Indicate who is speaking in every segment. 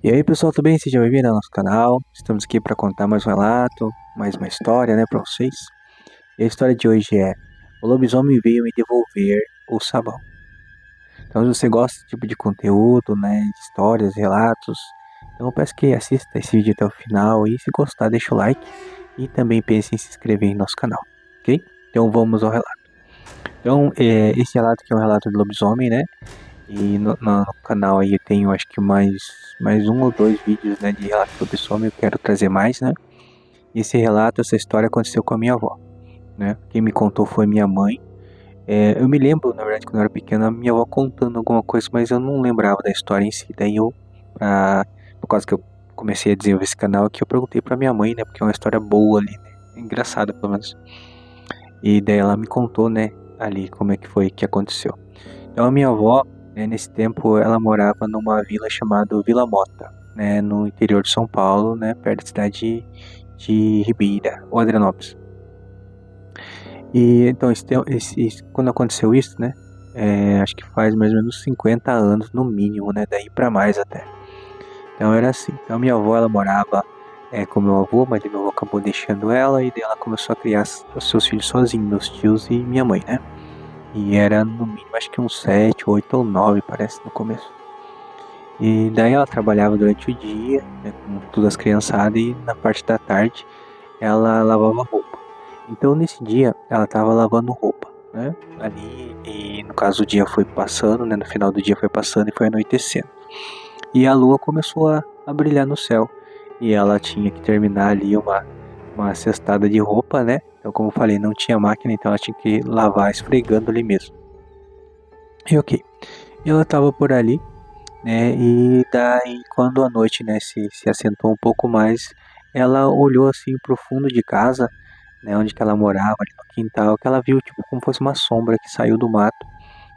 Speaker 1: E aí pessoal, tudo bem? Seja bem-vindo ao nosso canal. Estamos aqui para contar mais um relato, mais uma história, né, para vocês. E a história de hoje é: o lobisomem veio me devolver o sabão. Então, se você gosta desse tipo de conteúdo, né, de histórias, relatos, então eu peço que assista esse vídeo até o final e se gostar, deixa o like e também pense em se inscrever em nosso canal, ok? Então vamos ao relato. Então, esse relato aqui é um relato de lobisomem, né? E no canal aí eu tenho acho que mais um ou dois vídeos, né, de relato sobre lobisomem, eu quero trazer mais, né? E esse relato, essa história aconteceu com a minha avó, né? Quem me contou foi minha mãe. Eu me lembro, na verdade, quando eu era pequeno, a minha avó contando alguma coisa, mas eu não lembrava da história em si. Daí por causa que eu comecei a desenvolver esse canal aqui, eu perguntei pra minha mãe, né? Porque é uma história boa ali, né? Engraçada, pelo menos. E daí ela me contou, né? Ali, como é que foi que aconteceu. Então a minha avó, né, nesse tempo, ela morava numa vila chamada Vila Mota, né, no interior de São Paulo, né, perto da cidade de Ribeira, ou Adrianópolis. E então, quando aconteceu isso, né, acho que faz mais ou menos 50 anos no mínimo, né, daí pra mais até. Então era assim. Então minha avó, ela morava com meu avô, mas meu avô acabou deixando ela e daí ela começou a criar os seus filhos sozinha, meus tios e minha mãe, né. E era no mínimo acho que uns 7, 8 ou 9, parece, no começo. E daí ela trabalhava durante o dia, né, com todas as criançadas, e na parte da tarde ela lavava roupa. Então nesse dia ela estava lavando roupa, né? Ali, e no caso o dia foi passando, né? No final do dia foi passando e foi anoitecendo. E a lua começou a brilhar no céu. E ela tinha que terminar ali uma cestada de roupa, né? Então, como eu falei, não tinha máquina, então ela tinha que lavar esfregando ali mesmo. E ok. E ela estava por ali, né? E daí, quando a noite, né, se assentou um pouco mais, ela olhou assim pro fundo de casa, né, onde que ela morava, ali no quintal, que ela viu tipo como fosse uma sombra que saiu do mato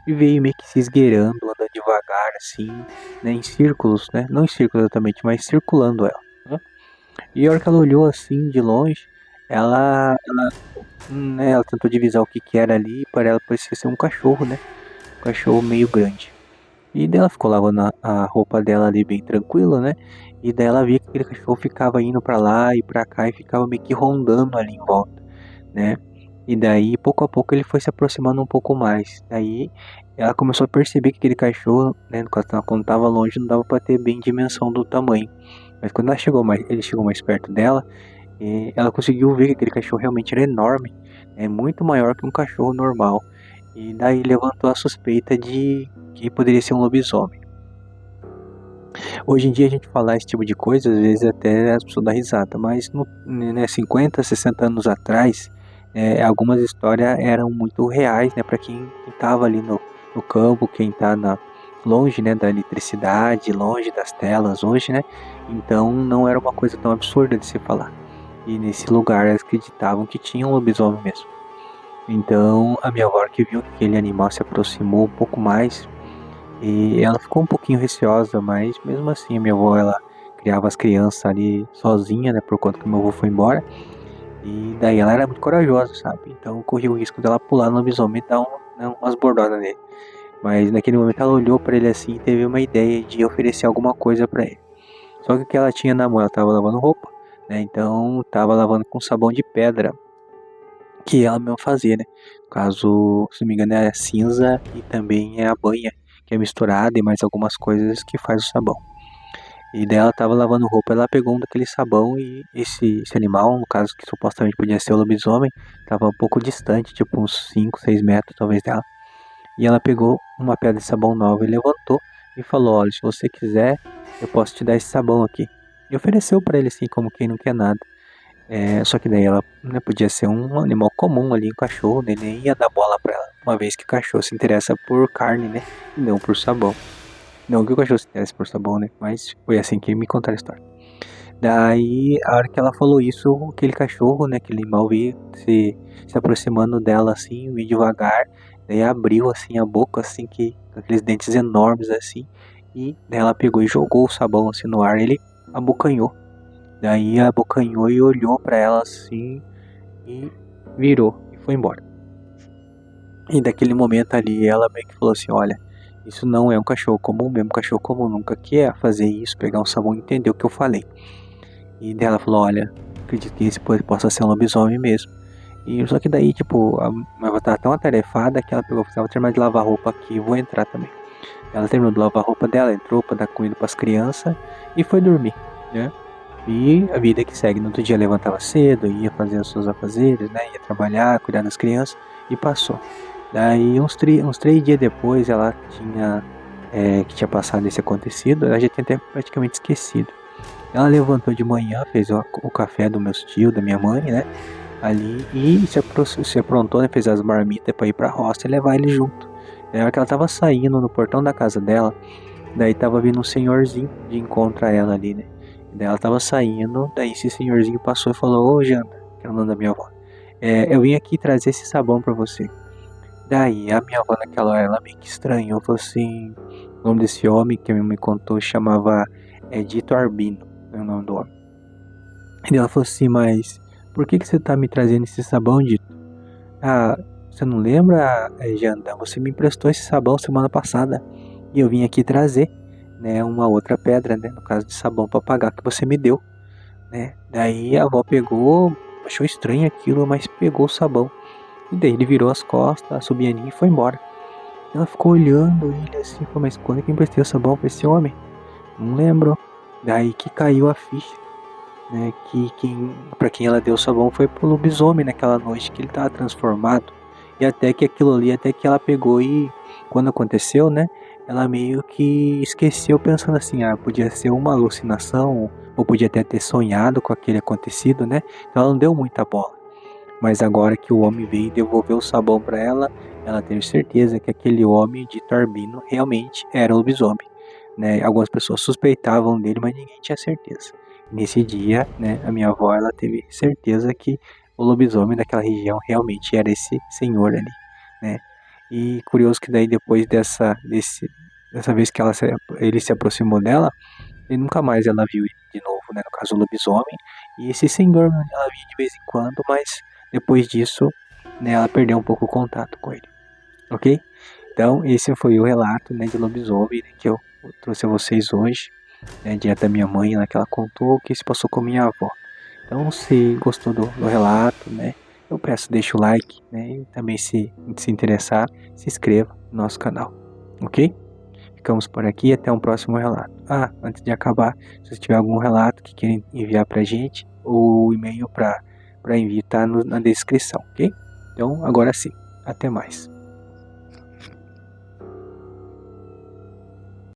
Speaker 1: e veio meio que se esgueirando, andando devagar assim, né, em círculos, né? Não em círculos exatamente, mas circulando ela, né? E a hora que ela olhou assim de longe, ela tentou divisar o que que era ali, e para ela parecia ser um cachorro, né? Um cachorro meio grande. E daí ela ficou lavando a roupa dela ali bem tranquila, né? E daí ela via que aquele cachorro ficava indo pra lá e pra cá e ficava meio que rondando ali em volta, né? E daí, pouco a pouco, ele foi se aproximando um pouco mais. Daí ela começou a perceber que aquele cachorro, né, quando tava longe, não dava pra ter bem dimensão do tamanho. Mas quando ele chegou mais perto dela, ela conseguiu ver que aquele cachorro realmente era enorme, é muito maior que um cachorro normal. E daí levantou a suspeita de que poderia ser um lobisomem. Hoje em dia a gente falar esse tipo de coisa, às vezes até as pessoas dão risada, mas 50, 60 anos atrás, algumas histórias eram muito reais, né, para quem estava ali no campo, quem está longe, né, da eletricidade, longe das telas hoje, né, então não era uma coisa tão absurda de se falar. E nesse lugar eles acreditavam que tinha um lobisomem mesmo. Então a minha avó que viu que aquele animal se aproximou um pouco mais e ela ficou um pouquinho receosa, mas mesmo assim, a minha avó, ela criava as crianças ali sozinha, né, por conta que meu avô foi embora. E daí ela era muito corajosa, sabe? Então corria o risco dela pular no lobisomem e dar umas bordoadas nele. Mas naquele momento ela olhou pra ele assim e teve uma ideia de oferecer alguma coisa pra ele. Só que o que ela tinha na mão, ela tava lavando roupa, né? Então tava lavando com sabão de pedra, que ela mesma fazia, né? No caso, se não me engano, é cinza e também é a banha, que é misturada e mais algumas coisas que faz o sabão. E daí ela tava lavando roupa, ela pegou um daquele sabão e esse animal, no caso que supostamente podia ser o lobisomem, tava um pouco distante, tipo uns 5, 6 metros talvez dela. E ela pegou uma pedra de sabão nova e levantou e falou: olha, se você quiser, eu posso te dar esse sabão aqui. E ofereceu pra ele assim, como quem não quer nada. Só que daí ela, né, podia ser um animal comum ali, um cachorro, né, nem ia dar bola pra ela, uma vez que o cachorro se interessa por carne, né, e não por sabão. Não que o cachorro se interesse por sabão, né, mas foi assim que me contaram a história. Daí, a hora que ela falou isso, aquele cachorro, né, aquele animal veio se aproximando dela assim, veio devagar, daí abriu assim a boca, assim, com aqueles dentes enormes assim, e daí ela pegou e jogou o sabão assim no ar, ele abocanhou. Daí abocanhou e olhou pra ela assim e virou e foi embora. E daquele momento ali ela meio que falou assim, olha, Isso não é um cachorro comum, mesmo cachorro comum nunca quer fazer isso, pegar um sabão e entender o que eu falei. E daí ela falou, olha, acredito que esse possa ser um lobisomem mesmo. E só que daí, tipo, a minha avó tava tão atarefada que ela pegou e falou, vou terminar de lavar a roupa aqui e vou entrar também. Ela terminou de lavar a roupa dela, entrou pra dar comida pras crianças e foi dormir, né? E a vida que segue. No outro dia levantava cedo, ia fazer os seus afazeres, né? Ia trabalhar, cuidar das crianças e passou. Daí uns 3 dias depois ela tinha que tinha passado esse acontecido, ela já tinha até praticamente esquecido. Ela levantou de manhã, fez o café dos meus tios, da minha mãe, né? Ali e se aprontou, né? Fez as marmitas pra ir pra roça e levar ele junto. Na hora que ela tava saindo no portão da casa dela, daí tava vindo um senhorzinho de encontro a ela ali, né? E daí ela tava saindo, daí esse senhorzinho passou e falou, ô Janda, que era o nome da minha avó, eu vim aqui trazer esse sabão pra você. Daí a minha avó naquela hora, ela meio que estranhou, falou assim, o nome desse homem que a minha mãe contou chamava Dito Arbino, é o nome do homem. E daí ela falou assim, mas por que você tá me trazendo esse sabão, Dito? Ah, você não lembra, Janda? Você me emprestou esse sabão semana passada e eu vim aqui trazer, né, uma outra pedra, né, no caso de sabão para pagar que você me deu, né? Daí a avó pegou, achou estranho aquilo, mas pegou o sabão. E daí ele virou as costas, a Subianinha e foi embora. Ela ficou olhando ele assim, falou, mas quando é que eu emprestei o sabão pra esse homem? Não lembro. Daí que caiu a ficha, né? Pra quem ela deu o sabão foi pro lobisomem naquela noite que ele tava transformado. E até que aquilo ali, até que ela pegou e quando aconteceu, né? Ela meio que esqueceu pensando assim, podia ser uma alucinação, ou podia até ter sonhado com aquele acontecido, né? Então ela não deu muita bola. Mas agora que o homem veio e devolveu o sabão para ela, ela teve certeza que aquele homem de Tarbino realmente era o lobisomem, né? Algumas pessoas suspeitavam dele, mas ninguém tinha certeza. Nesse dia, né, a minha avó ela teve certeza que o lobisomem daquela região realmente era esse senhor ali, né? E curioso que daí depois dessa vez que ele se aproximou dela, e nunca mais ela viu ele de novo, né? No caso, o lobisomem. E esse senhor, né, ela via de vez em quando, mas depois disso, né, ela perdeu um pouco o contato com ele, ok? Então, esse foi o relato, né, de lobisomem, né, que eu trouxe a vocês hoje, né, direto da minha mãe, né, que ela contou o que se passou com minha avó. Então, se gostou do relato, né, eu peço, deixa o like, né, e também se interessar, se inscreva no nosso canal, ok? Ficamos por aqui e até um próximo relato. Antes de acabar, se você tiver algum relato que queira enviar pra gente, o e-mail para enviar tá na descrição, ok? Então, agora sim, até mais.